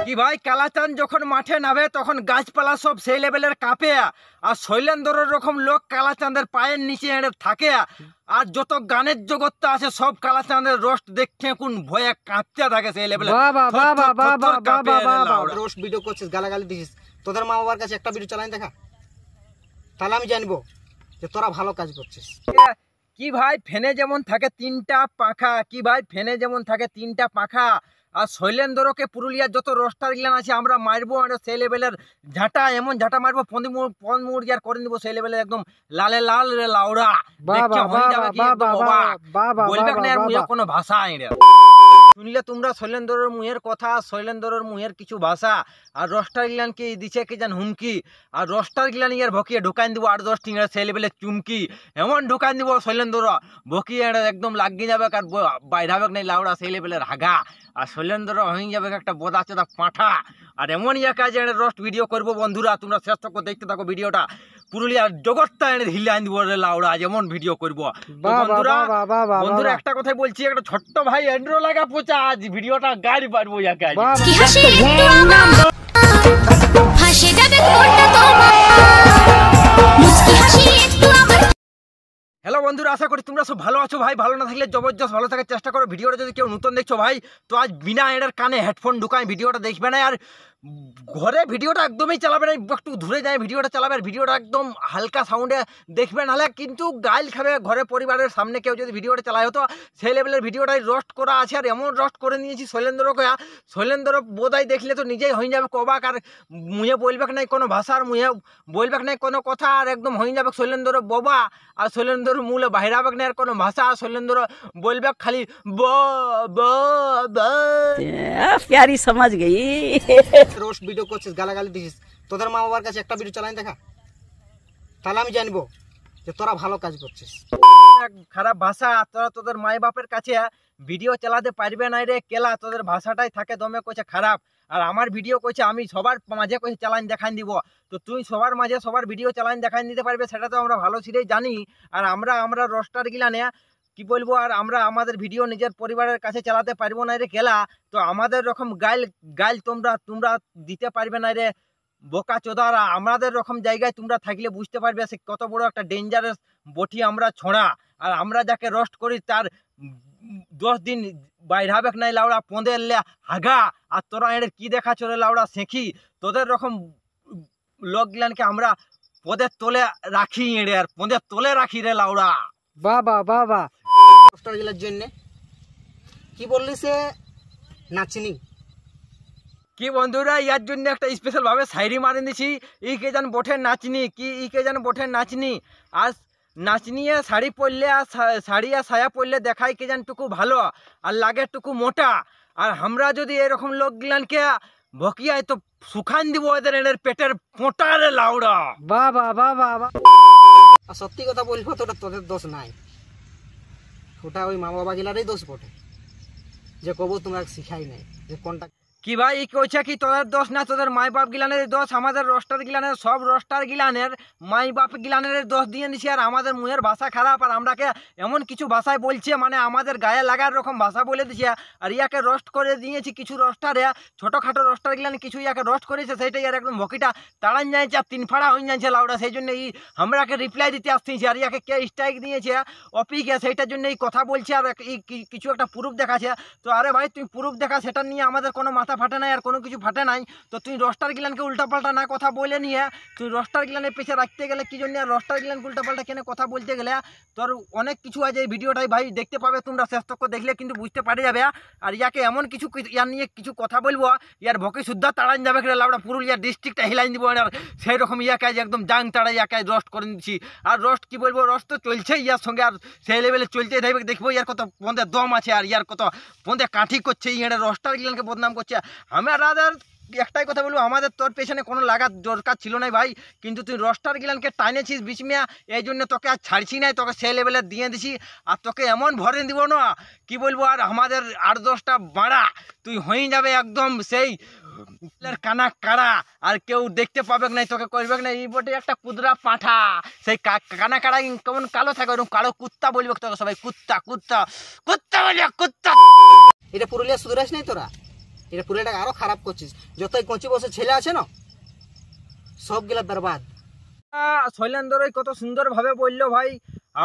কি ভাই কালাচাঁদ যখন মাঠে নামে তখন গাছপালা সব সেই লেভেলের কাঁপে, আর শৈলেন্দ্রের রকম লোক কালাচাঁদের পায়ের নিচে এড়ে থাকে, আর যত গানের জগৎটা আছে সব কালাচাঁদের রোস্ট দেখতে কোন ভয়ে কাঁপতে থাকে সেই লেভেলে। রোস্ট ভিডিও করছিস, গালাগালি দিছিস, তোদের মা বাবার কাছে একটা ভিডিও চালাই দেখা, তাহলে আমি জানবো যে তোরা ভালো কাজ করছিস। কি ভাই ফেনে যেমন থাকে তিনটা পাখা, কি ভাই ফেনে যেমন থাকে তিনটা পাখা, আর শৈলেন্দ্রকে পুরুলিয়ার যত রোস্টার গিলান আছে আমরা মারবো সেই লেভেলের ঝাঁটা, এমন ঝাঁটা মারবো পন মুরগিয়ার করে দিব সেই লেভেলের একদম লালে লাল রে লাউড়া। বলবে না আর মুয়ে কোনো ভাষা আইন শুনলে তোমরা শৈলেন্দ্রের মুহের কথা, শৈলেন্দ্রের মুহের কিছু ভাষা, আর রোস্টার গিলান কি দিছে কি জান হুমকি, আর রোস্টার গিলান ইয়ার ভকিয়ে ঢুকান দিব 8-10 টিংরা সেই লেভেলের চুমকি, এমন ঢুকান দিব শৈলেন্দ্র ভকিয়ে একদম লাগিয়ে যাবে আর বাইরাবে নাই লাউড়া সেই লেভেলের হাগা, আর শৈলেন্দ্র হয়ে যাবে একটা বোদা চোদা পাঁঠা। আর এমন ইয়া কাজে রোস্ট ভিডিও করবো বন্ধুরা, তোমরা শেষ তক দেখতে থাকো ভিডিওটা, পুরুলিয়ার জগৎটা এনে হিলাইন দিব রে লাউড়া, যেমন ভিডিও করবো বন্ধুরা। একটা কথাই বলছি, একটা ছোট্ট ভাই এন্ড্রো লাগা পোচা আজ ভিডিওটা গাড়ি পারবো ইয়াকে আজ। হ্যালো বন্ধুরা, আশা করি তোমরা সব ভালো আছো ভাই। ভালো না থাকলে জবরদস্ত ভালো থাকার চেষ্টা করো। ভিডিওটা যদি কেউ নতুন দেখছো ভাই, তো আজ বিনা এডের কানে হেডফোন ঢুকায় ভিডিওটা দেখবে না, আর ঘরে ভিডিওটা একদমই চালাবে না, একটু দূরে যায় ভিডিওটা চালাবে, আর ভিডিওটা একদম হালকা সাউন্ডে দেখবে, নাহলে কিন্তু গাইল খাবে ঘরে পরিবারের সামনে কেউ যদি ভিডিওটা চালায় হতো। সেই লেভেলের ভিডিওটাই রোস্ট করা আছে, আর এমন রোস্ট করে নিয়েছি শৈলেন্দ্রকে, শৈলেন্দ্র বোধাই দেখলে তো নিজেই হয়ে যাবে কবাক, আর মুহে বলবে নাই কোনো ভাষার, মুহে বলবে নাই কোনো কথা, আর একদম হয়ে যাবে শৈলেন্দ্র বোবা, আর শৈলেন্দ্র মূলে বাহিরাবে না আর কোনো ভাষা, আর শৈলেন্দ্র বলবে খালি ব ব ব। प्यारी समझ गई। রোস্ট ভিডিও করছিস, গালাগালি দিছিস, তোদের মা বাবার কাছে একটা ভিডিও চালাই দেখা, তাহলে আমি জানবো যে তোরা ভালো কাজ করছিস। খারাপ ভাষা, তোরা তোদের মাই বাপের কাছে ভিডিও চালাতে পারবে না রে কেলা, তোদের ভাষাটাই থাকে দমে কইছে খারাপ, আর আমার ভিডিও কইছে আমি সবার মাঝে কইছে চালান দেখান দিব, তো তুই সবার মাঝে সবার ভিডিও চালান দেখান দিতে পারবে সেটা তো আমরা ভালো ছিলেই জানি। আর আমরা রোস্টার গিলা নে কি বলবো, আর আমরা আমাদের ভিডিও নিজের পরিবারের কাছে চালাতে পারবো না রে কেলা, তো আমাদের রকম গাইল তোমরা দিতে পারবে না রে বোকা চোদারা। আমাদের রকম জায়গায় তোমরা থাকলে বুঝতে পারবে সে কত বড় একটা ডেঞ্জারাস বটি আমরা ছোঁড়া, আর আমরা যাকে রোস্ট করি তার 10 দিন বাইরাবেক নাই লাউড়া পঁদের হাগা, আর তোরা এর কি দেখা চলে লাউড়া শেখি, তোদের রকম লোকগুলানকে আমরা পদের তোলে রাখি এড়ে, আর পদের তোলে রাখি রে লাউড়া। বাবা রোস্টার গিলার জন্য কি বললি সে নাচনি কি বন্ধুরা, ইয়ার জন্য একটা স্পেশাল ভাবে শায়রি মারে দিছি, ই কে জান বঠে নাচনি, কি ই কে জান বঠে নাচনি, আর নাচনিয়ে শাড়ি পরলে আর শাড়ি আর সায়া পরলে দেখায় কে জান টুকু ভালো আর লাগে টুকু মোটা, আর আমরা যদি এরকম লোকগুলানকে ভকিয়ায় তো সুখান দিব এদের এদের পেটের ফোঁটারে লাউড়া। আর সত্যি কথা বলবো তো ওটা তোদের দোষ নাই, ওটা ওই মা বাবা গিলারই দোষ বটে, যে কবু তোমরা শিখাই নাই যে কোনটা। কি ভাই ই কইছে কি তোদের দোষ না, তোদের মাই বাপ গিলানের দোষ, আমাদের রোস্টার গিলানের সব রোস্টার গিলানের মাই বাপ গিলানের দোষ দিয়ে দিছি, আর আমাদের মুহের ভাষা খারাপ, আর আমরাকে এমন কিছু ভাষায় বলছে মানে আমাদের গায়ে লাগার রকম ভাষা বলে দিছে, আর ইয়াকে রোস্ট করে দিয়েছি কিছু রোস্টারে, ছোটোখাটো রোস্টার গিলান কিছু ইয়াকে রোস্ট করেছে, সেইটাই আর একদম ভকিটা তাড়ান যাইছে আর 3 ফাড়া হয়ে যাচ্ছে লাউডা, সেই জন্য এই আমরাকে রিপ্লাই দিতে আসতেছি, আর ইয়াকে কে স্ট্রাইক দিয়েছে অপিকে, সেইটার জন্য এই কথা বলছে, আর কিছু একটা প্রুফ দেখাচ্ছে। তো আরে ভাই তুই প্রুফ দেখা, সেটা নিয়ে আমাদের কোনো মাথা ফাটে নাই আর কোনো কিছু ফাটে নাই, তো তুই রোস্টার গিলানকে উল্টাপাল্টা না কথা বলে নিয়ে তুই রোস্টার গিলানের পেছে রাখতে গেলে কি জন্য, আর রোস্টার গিলানকে উল্টাপাল্টা কেন কথা বলতে গেলে তোর অনেক কিছু আছে এই ভিডিওটাই ভাই দেখতে পাবে, তোমরা শেষ তক দেখলে কিন্তু বুঝতে পারে যাবে। আর ইয়াকে এমন কিছু ইয়ার নিয়ে কিছু কথা বলবো, ইয়ার ভকি শুদ্ধা তাড়ান যাবে লাউডা পুরুলিয়া ডিস্ট্রিক্টটা হিলাই দিব, আর সেই রকম ইয়াকে একদম জাং তাড়া ইয়াকে রোস্ট করে দিচ্ছি, আর রোস্ট কি বলবো, রোস্ট তো চলছে ইয়ার সঙ্গে, আর সেই লেভেলে চলতেই থাকবে, দেখবো ইয়ার কত পন্দে দম আছে, আর ইয়ার কত পন্দে কাঠি করছে, ইয়ার রোস্টার গিলানকে বদনাম করছে। আমাদের একটাই কথা বলবো, আমাদের তোর পেছনে কোনো লাগার দরকার ছিল না ভাই, কিন্তু তুই রোস্টার গিলানকে টাইনেছিস বিচমিয়া, এই জন্য তোকে আর ছাড়ছি নাই, তোকে সেই লেভেলে দিয়ে দিছি, আর তোকে এমন ভরে দিব না কি বলবো, আর আমাদের 8-10টা বাড়া তুই হয়ে যাবে একদম সেই কানা কাড়া, আর কেউ দেখতে পাবে না, তোকে করবে না, এই বটে একটা কুদরা পাঠা, সেই কানা কাড়া কেমন কালো থাকে ওরকম কালো কুত্তা বলবে তোকে সবাই, কুত্তা কুত্তা কুত্তা বলবে কুত্তা। এটা পুরুলিয়া শুধরাইস নাই তোরা, এটা পুরুলিয়াটাকে আরো খারাপ করছিস। যতই কচি বসে ছেলে আছে না সবগুলা বরবাদ। শৈলেন্দ্র কত সুন্দর ভাবে বললো ভাই,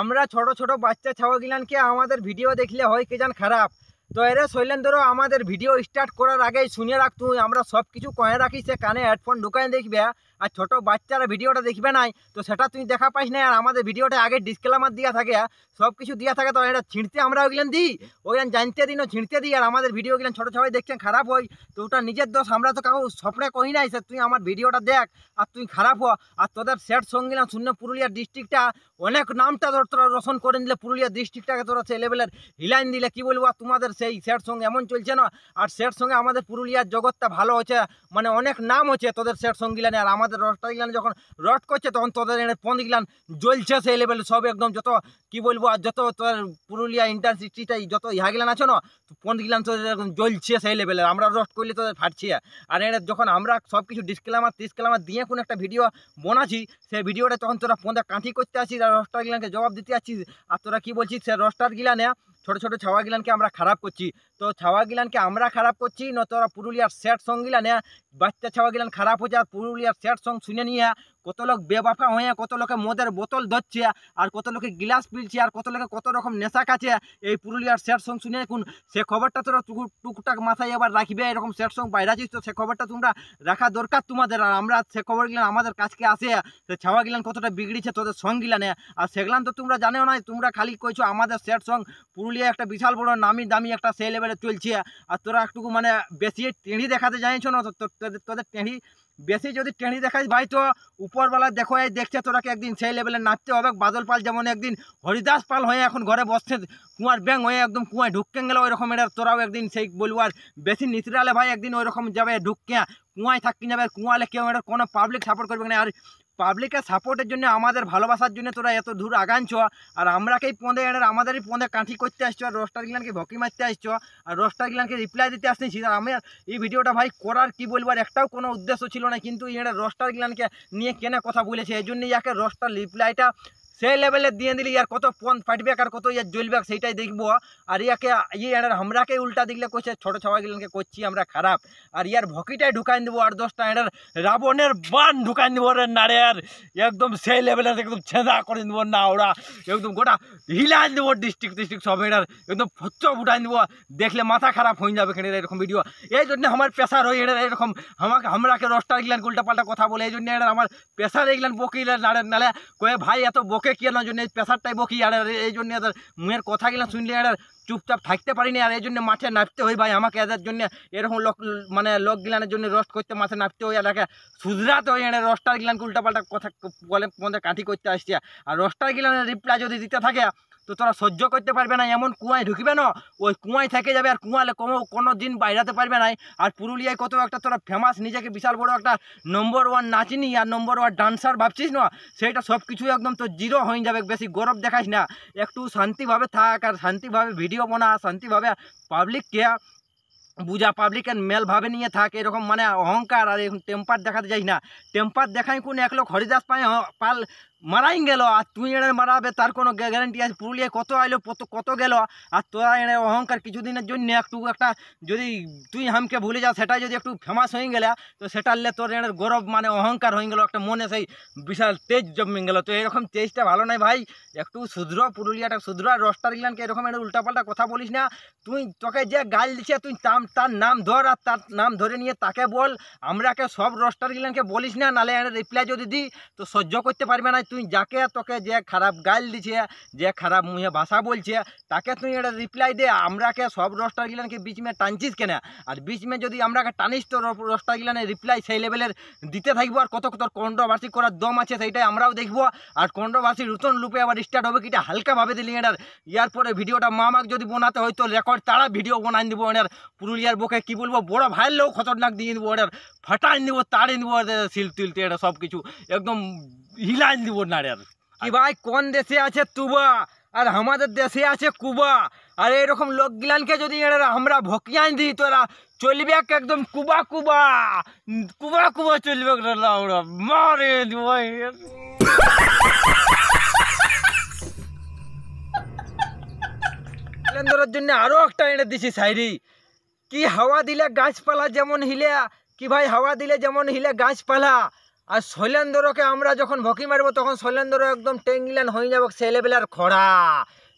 আমরা ছোট ছোট বাচ্চা ছাওয়া গিলানকে আমাদের ভিডিও দেখলে হয় কে জান খারাপ। তো এরে শৈলেন্দ্র আমাদের ভিডিও স্টার্ট করার আগেই শুনে রাখ, তুই আমরা সব কিছু কয়ে রাখি, সে কানে হেডফোন ঢুকাই দেখবে, আর ছোট বাচ্চারা ভিডিওটা দেখবে নাই তো সেটা তুই দেখা পাইস না। আর আমাদের ভিডিওটা আগে ডিসক্লেমার দিয়া থাকে, সব কিছু দিয়া থাকে, তো এটা ছিঁড়তে আমরা ওইগুলো দিই, ওইগুলো জানতে দিন ছিঁড়তে দিই। আর আমাদের ভিডিওগুলো ছোটো সবাই দেখছেন খারাপ হয়, তো ওটা নিজের দোষ, আমরা তো কাউ স্বপ্নে কই নাই সে তুই আমার ভিডিওটা দেখ আর তুই খারাপ হ। আর তোদের সেট সঙ্গিলাম শূন্য পুরুলিয়া ডিস্ট্রিক্টটা অনেক নামটা তোরা রোশন করে দিলে, পুরুলিয়া ডিস্ট্রিক্টটাকে তোরা সেই লেভেলের হিলাইন দিলে কি বলবো। আর তোমাদের সেই সেট সঙ্গে এমন চলছে না, আর সেট সঙ্গে আমাদের পুরুলিয়ার জগৎটা ভালো হচ্ছে, মানে অনেক নাম হচ্ছে তোদের সেট সঙ্গিলানে। আর আমাদের রস্টার গিলানে যখন রট করছে তখন তোদের এনে পন্দ গিলান জ্বলছে সেই লেভেলে সব একদম, যত কি বলবো। আর যত তোর পুরুলিয়া ইন্ডাস্ট্রিটাই যত ইহা গিলান আছে না, পন্দ গিলান তোদের একদম জ্বলছে সেই লেভেলের। আমরা রস্ট করলে তোদের ফাটছে। আর এটা যখন আমরা সব কিছু ডিসক্লেমার দিয়ে কোনো একটা ভিডিও বানাচ্ছি, সেই ভিডিওটা তখন তোরা পন্দে কাঠি করতে আসিস আর রস্টার গিলানকে জবাব দিতে আসছিস। আর তোরা কি বলছিস সে রস্টার গিলানে ছোটো ছোটো ছাওয়া গিলানকে আমরা খারাপ করছি। তো ছাওয়া গিলানকে আমরা খারাপ করছি না, তোরা পুরুলিয়ার সেট সং গিলানে বাচ্চা ছাওয়া গিলান খারাপ হচ্ছে। আর পুরুলিয়ার সেট সং শুনে নিয়ে কত লোক বেবাফা হয়ে কত লোকে মদের বোতল ধরছে, আর কত লোকে গিলাস পিলছে, আর কত লোকে কত রকম নেশা খাচ্ছে এই পুরুলিয়ার সেট সং শুনে। কোন সে খবরটা তোরা টুকটাক মাথায় এবার রাখবে, এরকম সেট সং বাইরে আছিস তো সে খবরটা তোমরা রাখা দরকার তোমাদের। আর আমরা সে খবর গিলান আমাদের কাছকে আসে, সে ছাওয়া গিলান কতটা বিগড়িছে তোদের সং গিলানে। আর সেগুলান তো তোমরা জানেও না, তোমরা খালি কইছো আমাদের সেট সং পুরুলিয়া একটা বিশাল বড় নামি দামি একটা সেই লেভেলে চলছে। আর তোরা একটু মানে বেশি টেঁড়ি দেখাতে জানিস না, তোদের টেঁড়ি বেশি যদি টেঁড়ি দেখাইস ভাই তো উপরবেলা দেখো এই দেখছে তোরাকে একদিন সেই লেভেলে নাচতে হবে। বাদল পাল যেমন একদিন হরিদাস পাল হয়ে এখন ঘরে বসছে, কুয়ার ব্যাং হয়ে একদম কুয়ায় ঢুককে গেল, ওই রকম এটা তোরাও একদিন সেই বলবো। আর বেশি নিচড়ালে ভাই একদিন ওই রকম যাবে ঢুককে কুয়ায় থাকি যাবে। কুয়ালে কেউ এটা কোনো পাবলিক সাপোর্ট করবে না। আর পাবলিকের সাপোর্টের জন্য আমাদের ভালোবাসার জন্য তোরা এত দূর আগানছ, আর আমরাকেই পদে এনে আমাদেরই পদে কাঠি করতে আসছো, আর রোস্টার গিলানকে ভকি মারতে আসছো, আর রোস্টার গিলানকে রিপ্লাই দিতে আসতেছি। আর আমি এই ভিডিওটা ভাই করার কি বলবো, আর একটাও কোনো উদ্দেশ্য ছিল না, কিন্তু এটা রোস্টার গিলানকে নিয়ে কেনে কথা বলেছে, এই জন্যই ইয়াকে রোস্টার রিপ্লাইটা সেই লেভেলে দিয়ে দিলি। আর কত পন ফাটবে আর কত ইয়ার জ্বলবে সেইটাই দেখবো। আর ইয়াকে আমরাকে উল্টা দিলে কইছে ছোটো ছাওয়া গিলানকে করছি আমরা খারাপ, আর ইয়ার ভকিটাই ঢুকাই দেবো, আর 10টা এটার রাবণের বান ঢুকাই দেবো রে নারে। আর একদম সেই লেভেলে একদম ছেঁদা করে দেবো না, ওরা একদম গোটা হিলাই দেবো ডিস্ট্রিক্ট সব এটার একদম ফচ্চ উঠাই দেবো, দেখলে মাথা খারাপ হয়ে যাবে এখানে এরকম ভিডিও। এই জন্য আমার প্রেশার হয়ে এটা এরকম আমরাকে রোস্টার গিলান উল্টা পাল্টা কথা বলে, এই জন্য এটা আমার প্রেশার এগুলান বকিলে নালে কয়ে ভাই এত বকে কি না জন্য এই প্রেশারটাই বকি। আর এই জন্য এদের মুখের কথাগুলো শুনলে এদের চুপচাপ থাকতে পারিনি, আর এই জন্য মাঠে নামতে হয় ভাই আমাকে। এদের জন্য এরকম লোক গিলানের জন্য রোস্ট করতে মাঠে নামতে হয়, এটাকে সুধরাতে হয়। এটা রোস্টার গিলানকে উল্টাপাল্টা কথা বলে মধ্যে কাঠি করতে আসছে। আর রোস্টার গিলানের রিপ্লাই যদি দিতে থাকে তো তোরা সহ্য করতে পারবে না, এমন কুয়ায় ঢুকবে না, ওই কুয়ায় থেকে যাবে, আর কুয়ালে কোনো দিন বাইরাতে পারবে না। আর পুরুলিয়ায় কত একটা তোরা ফেমাস, নিজেকে বিশাল বড় একটা নম্বর 1 নাচিনি আর নম্বর 1 ডান্সার ভাবছিস না, সেইটা সব কিছু একদম তো জিরো হয়ে যাবে। বেশি গৌরব দেখাস না, একটু শান্তিভাবে থাক, আর শান্তিভাবে ভিডিও বানা, শান্তিভাবে পাবলিককে বুঝা, পাবলিকের মেল ভাবে নিয়ে থাক। এরকম মানে অহংকার আর এরকম টেম্পার দেখাতে যাই না। টেম্পার দেখাই কোন এক লোক হরিদাস পাল মারাই গেল, আর তুই এনে মারাবে তার কোনো গ্যারান্টি আছে? পুরুলিয়ায় কত আইলো কত গেল, আর তোরা এনে অহংকার কিছুদিনের জন্য একটু একটা যদি তুই হামকে ভুলে যাস, সেটাই যদি একটু ফেমাস হয়ে গেলে তো সেটালে তোর এনে গৌরব মানে অহংকার হয়ে গেল, একটা মনে সেই বিশাল তেজ জমে গেল। তো এরকম তেজটা ভালো নয় ভাই, একটু শুধর পুরুলিয়াটা শুধর। আর রোস্টার গিলানকে এরকম একটা উল্টাপাল্টা কথা বলিস না। তুই তোকে যে গাল দিচ্ছে তুই তার নাম ধর, আর তার নাম ধরে নিয়ে তাকে বল। আমরাকে সব রোস্টার গিলানকে বলিস না, নালে রিপ্লাই যদি দিই তো সহ্য করতে পারবে না। তুই যাকে তোকে যে খারাপ গাল দিছে, যে খারাপ মুহে ভাষা বলছে, তাকে তুই এটা রিপ্লাই দে। আমরাকে সব রোস্টার গিলানকে বিচ মে টানছিস কেন? আর বিচ মে যদি আমরাকে টানিস তো রোস্টার গিলানের রিপ্লাই সেই লেভেলের দিতে থাকবো। আর কত তোর কন্ট্রোভার্সি করার দম আছে সেইটাই আমরাও দেখবো। আর কন্ট্রোভার্সি নতুন লুপে আবার স্টার্ট হবে কিটা হালকাভাবে দিলি এটার। ইয়ার পরে ভিডিওটা মামাক যদি বানাতে হয় তো রেকর্ড তারা ভিডিও বানাই দিব। এটার পুরুলিয়ার বুকে কি বলবো, বড় ভাইয়ের লোক খতরনাক দিয়ে দিব, এটার ফাটাই দিব, তাড়িয়ে দিব, সিল তুলতে এটা সব কিছু একদম হিলাই দিব নাড়ে। আর কি ভাই, কোন দেশে আছে তুবা আর আমাদের দেশে আছে কুবা। আর এরকম লোক গিলানকে যদি আমরা ভকিয়াই দিই তোরা চলবে একদম কুবা কুবা কুবা কুবা চলবে মারে দিব। শৈলেন্দ্রের জন্য আরো একটা এনে দিছি শায়রি। কি হাওয়া দিলে গাছপালা যেমন হিলে, কি ভাই হাওয়া দিলে যেমন হিলে গাছপালা, আর শৈলেন্দ্রকে আমরা যখন ভকি মারবো তখন শৈলেন্দ্র একদম টেঙ্গিলেন হয়ে যাবে ছেলেবেলার খরা।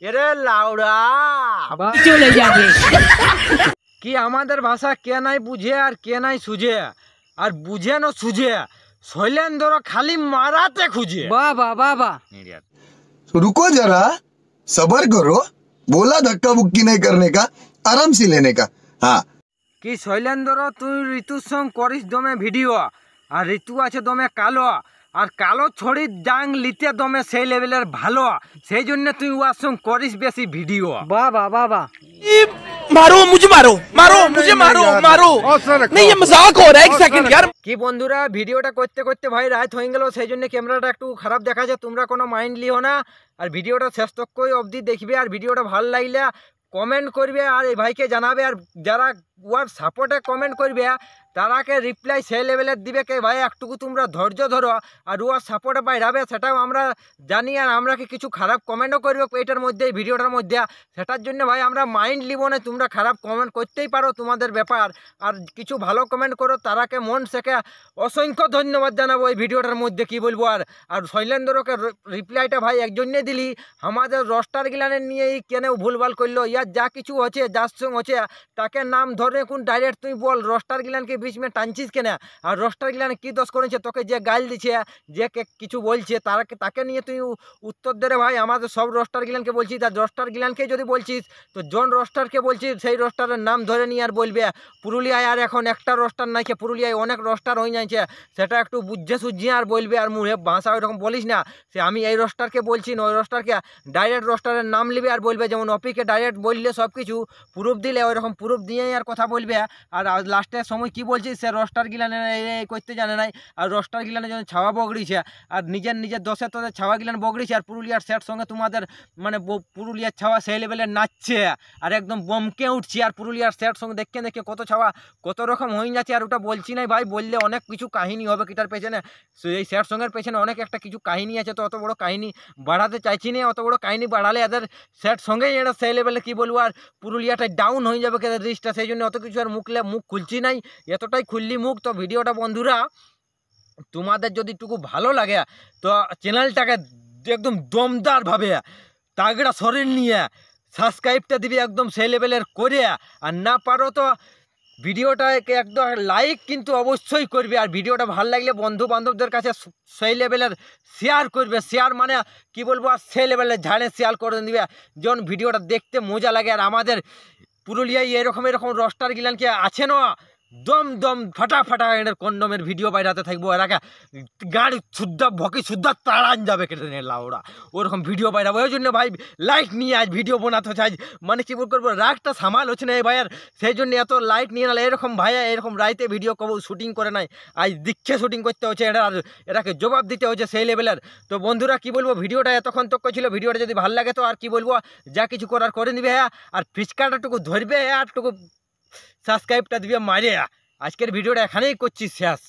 এরে লাউড়া চলে যাবে। কি আমাদের ভাষা কে নাই বুঝে আর কে নাই সুঝে, আর বুঝে না সুঝে শৈলেন্দ্র খালি মারাতে খুঁজে। বাবা বাবা तो रुको जरा, सबर करो, बोला धक्का बुक्की नहीं करने का, आराम से लेने का। हाँ কি শৈলেন্দ্র তুই ঋতুর সঙ্গ করিস দমে ভিডিও, আর ঋতু আছে দমে কালো, আর কালো ছড়ির জাং লিতে দমে সেই লেভেলের ভালো, সেই জন্য তুই ওয়ার সঙ্গ করিস বেশি ভিডিও। বাবা বাবা मारो मुझे, मारो मारो मुझे, मारो मारो। नहीं ये मजाक हो रहा है, एक सेकंड यार। কি বন্ধুরা ভিডিওটা করতে করতে ভাই রাত হয়ে গেল, সেই জন্য ক্যামেরাটা একটু খারাপ দেখা যায়, তোমরা কোনো মাইন্ড লিও না। আর ভিডিওটা শেষ তক অবধি দেখবে, আর ভিডিওটা ভালো লাগলে কমেন্ট করবে আর এই ভাইকে জানাবে, আর যারা ওর সাপোর্টে কমেন্ট করবে তারাকে রিপ্লাই সেই লেভেলের দিবে কে ভাই একটুকু তোমরা ধৈর্য ধরো, আর ওর সাপোর্টে বাইরাবে সেটাও আমরা জানি, আর আমরা কি কিছু খারাপ কমেন্টও করবে এটার মধ্যে, এই ভিডিওটার মধ্যে, সেটার জন্য ভাই আমরা মাইন্ড লিব না। তোমরা খারাপ কমেন্ট করতেই পারো, তোমাদের ব্যাপার, আর কিছু ভালো কমেন্ট করো তারাকে মন থেকে অসংখ্য ধন্যবাদ জানাবো এই ভিডিওটার মধ্যে। কি বলবো আর আর শৈলেন্দ্রকে রিপ্লাইটা ভাই একজন্যে দিলি, আমাদের রস্টার গিলানের নিয়েই কেন ভুলভাল করলো, ইয়ার যা কিছু আছে যার সঙ্গে আছে তাকে নাম ধরে কোন ডাইরেক্ট তুই বল রস্টার গিলানকে বিচ মে টানছিস কেন, আর রস্টার গিলানে কি দোষ করেছে, তোকে যে গাল দিছে যে কিছু বলছে তাকে নিয়ে তুই উত্তর দে রে ভাই। আমাদের সব রস্টার গিলানকে বলছিস, আর রস্টার গিলানকে যদি বলছিস তো জন রস্টারকে বলছিস সেই রস্টারের নাম ধরে নিয়ে আর বলবে। পুরুলিয়ায় আর এখন একটা রস্টার নাই, পুরুলিয়ায় অনেক রস্টার হয়ে যাচ্ছে, সেটা একটু বুঝে সুঝিয়ে আর বলবে, আর মুখে ভাষা ওইরকম বলিস না সে আমি এই রস্টারকে বলছি না, ওই রস্টারকে ডাইরেক্ট রস্টারের নাম লিবে আর বলবে, যেমন অপিকে ডাইরেক্ট বললে সব কিছু প্রুফ দিলে ওইরকম প্রুফ দিয়েই আর কথা বলবে। আর লাস্টের সময় কি বলছিস সে রস্টার গিলানে এই করতে জানে নাই, আর রস্টার গিলানে যখন ছাওয়া বগড়িছে আর নিজের দোষে তোদের ছাওয়া গিলান বগড়িছে, আর পুরুলিয়ার সেট সঙ্গে তোমাদের মানে পুরুলিয়ার ছাওয়া সেই লেভেলে নাচছে আর একদম বমকে উঠছে, আর পুরুলিয়ার সেট সঙ্গে দেখে কত ছাওয়া কত রকম হয়ে যাচ্ছে। আর ওটা বলছি নাই ভাই, বললে অনেক কিছু কাহিনী হবে কিটার পেছনে, এই সেট সঙ্গের পেছনে অনেক একটা কিছু কাহিনী আছে, তো অত বড় কাহিনী বাড়াতে চাইছি না, অত বড় কাহিনী বাড়ালে এদের সেট সঙ্গেই এটা সেই লেভেলে কি বলবো, আর পুরুলিয়াটা ডাউন হয়ে যাবে এদের রিচটা, সেই জন্য অত কিছু আর মুখ খুলছি নাই, এতটাই খুললি মুখ। তো ভিডিওটা বন্ধুরা তোমাদের যদি একটুকু ভালো লাগে তো চ্যানেলটাকে একদম দমদারভাবে তাগড়া শরীর নিয়ে সাবস্ক্রাইবটা দিবি একদম সেই লেভেলের করে, আর না পারো তো ভিডিওটাকে একদম লাইক কিন্তু অবশ্যই করবে, আর ভিডিওটা ভালো লাগলে বন্ধু বান্ধবদের কাছে সেই লেভেলের শেয়ার করবে। শেয়ার মানে কি বলবো, আর সেই লেভেলের ঝাড়ে শেয়ার করে দিবে যখন ভিডিওটা দেখতে মজা লাগে। আর আমাদের পুরুলিয়ায় এরকম রস্টার গিলানকে আছে না দম ফাটা এদের কন্ডমের ভিডিও বাইরাতে থাকবো, এরাকে গাড়ি শুদ্ধা ভকি শুদ্ধা তাড়ান যাবে কেটে নিয়ে লাউড়া ওরকম ভিডিও বাইরাবো। ওই জন্য ভাই লাইট নিয়ে আজ ভিডিও বানাতে হচ্ছে, আজ মানে কি করবো রাগটা সামাল হচ্ছে না এই ভাইয়ের, সেই জন্য এত লাইট নিয়ে নালে এরকম ভাইয়া এরকম রাইতে ভিডিও কবু শুটিং করে নাই, আজ দীক্ষে শুটিং করতে হচ্ছে এটা, আর এটাকে জবাব দিতে হচ্ছে সেই লেভেলের। তো বন্ধুরা কি বলবো, ভিডিওটা এতক্ষণ তক ছিল, ভিডিওটা যদি ভালো লাগে তো আর কি বলবো, যা কিছু করার করে নিবে হ্যাঁ, আর ফিচকাটাটুকু ধরবে হ্যাঁ, আর টুকু সাবস্ক্রাইবটা দিবে মারে। আজকের ভিডিওটা এখানেই করছি শেষ।